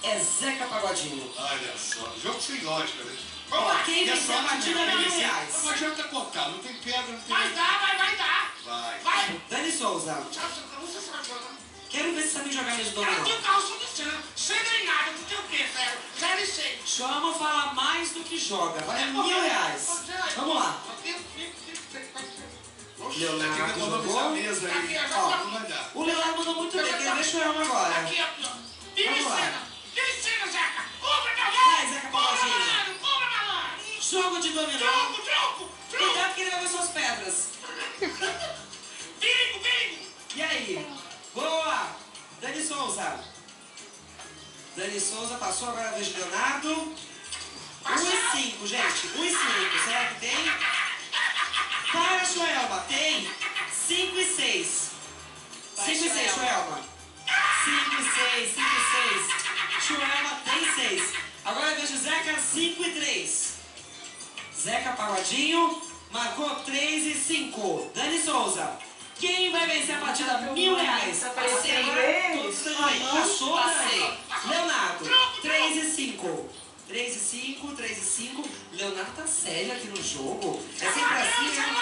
é Zeca Pagodinho. Olha só, jogo sem lógica, né? Ó, quem vencer a partida é R$1.000. Não adianta contar, não tem pedra, não tem... Vai dar. Vai. Dani Souza. Quero ver se sabe jogar mesmo dominó. Eu tenho calça do chão, sem nem nada, tu tem o quê, velho? 0 e 6. Chama fala mais do que joga. Vale R$1.000. Vamos lá. Leonardo jogou. Mesa aí. Ó, não vai dar. o Leonardo mandou muito bem, quero ver o Elma agora. Aqui, ó. Vamos lá. Ensina, Zeca. Cubra, meu Vai, velho. Zeca Pagodinho. Cubra, malandro. Jogo de dominó. Truco. Cuidado que ele vai ver suas pedras. Bingo. E aí? Boa! Dani Souza. Dani Souza passou, agora a vez de Leonardo. 1 e 5, gente. 1 e 5. Será que tem? Para, Joelma. Tem. 5 e 6. 5 e 6, Joelma. 5 e 6. Joelma tem 6. Agora a vez de Zeca, 5 e 3. Zeca Pagodinho marcou 3 e 5. Dani Souza. Quem vai vencer a partida? R$1.000. Passei agora. Todos estão aí. Passou, Dani. Leonardo. 3 e 5. 3 e 5. Leonardo tá sério aqui no jogo. É sempre assim, né?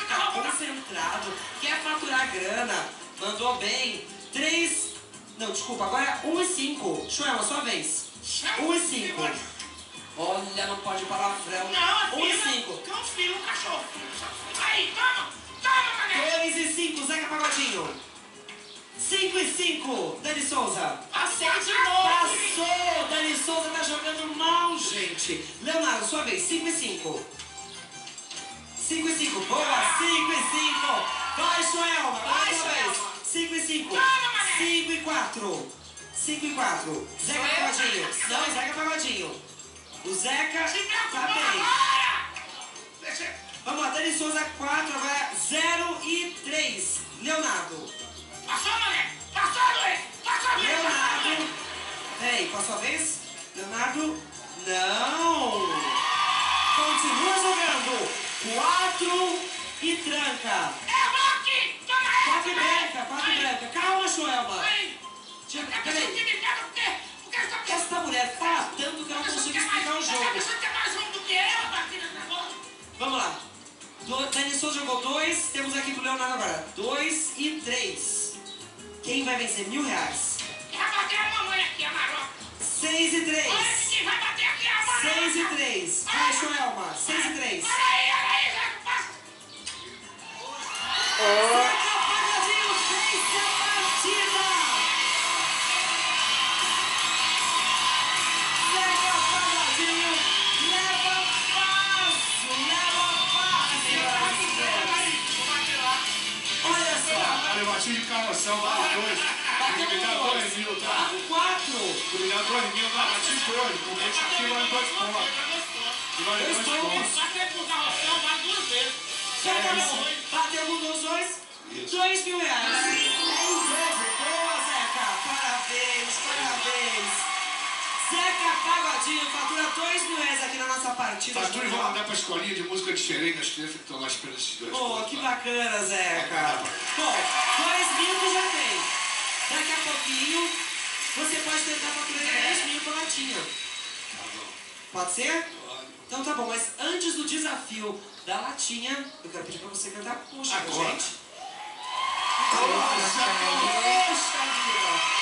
Tá concentrado. Quer faturar grana. Mandou bem. 3. Não, desculpa. Agora 1 e 5. Joelma, sua vez. 1 e 5. Olha, não pode palavrão. 1 e 5. Confia no cachorro. Aí, toma, mané. 2 e 5, Zeca Pagodinho. 5 e 5, Dani Souza. Passei de novo. Passou! Dani Souza tá jogando mal, gente. Leonardo, sua vez. 5 e 5. 5 e 5. Boa! 5 e 5. Vai, Joelma. Vai, sua vez. 5 e 5. 5 e 4. 5 e 4. Zeca Pagodinho. Não, é Zeca Pagodinho. O Zeca tá bem. Vamos lá, Dani Souza 4, agora 0 e 3. Leonardo. Passou, mané. Passou, Leonardo. Peraí, passou a vez? Leonardo. Não. Continua jogando. 4 e tranca. Eu aqui. Toma essa. 4 e branca. Calma, Joelma. Peraí. Esta mulher fala tanto que eu não consigo explicar o jogo. Vamos lá. Dani Souza jogou 2. Temos aqui pro Leonardo agora. 2 e 3. Quem vai vencer R$1.000? Vai bater a mamãe aqui, a maroca. 6 e 3. Olha quem vai bater aqui, a maroca. 6 e 3. Vai, Joelma. 6 e 3. Olha aí, Zeca, passa. Zeca Pagodinho vence a partida. Zeca Pagodinho leva fácil. Olha só. Olha, eu bati de carroção, vale 2. Tem que me dar 2.000, tá? Tá com 4. Tu me dá 2.000, tá? Bati 2. Com esse aqui vale 2 pontos. E vale 2 pontos. Bater com o carroção, vale 2 vezes. Bateu com os dois? Isso. R$2.000. É em dobro. Boa, Zeca. Parabéns. Zeca Pagodinho fatura R$2.000 aqui na nossa partida. Fatura e vão mandar pra escolinha de música diferente das crianças que estão lá esperando esses 2 Pô, pontos. que bacana, Zeca. Bom, 2.000 tu já tem. Daqui a pouquinho, você pode tentar faturar 10.000 com a latinha. Tá bom. Pode ser? Pode. Então tá bom, mas antes do desafio da latinha, eu quero pedir pra você cantar Puxa, Agora. gente. Poxa vida!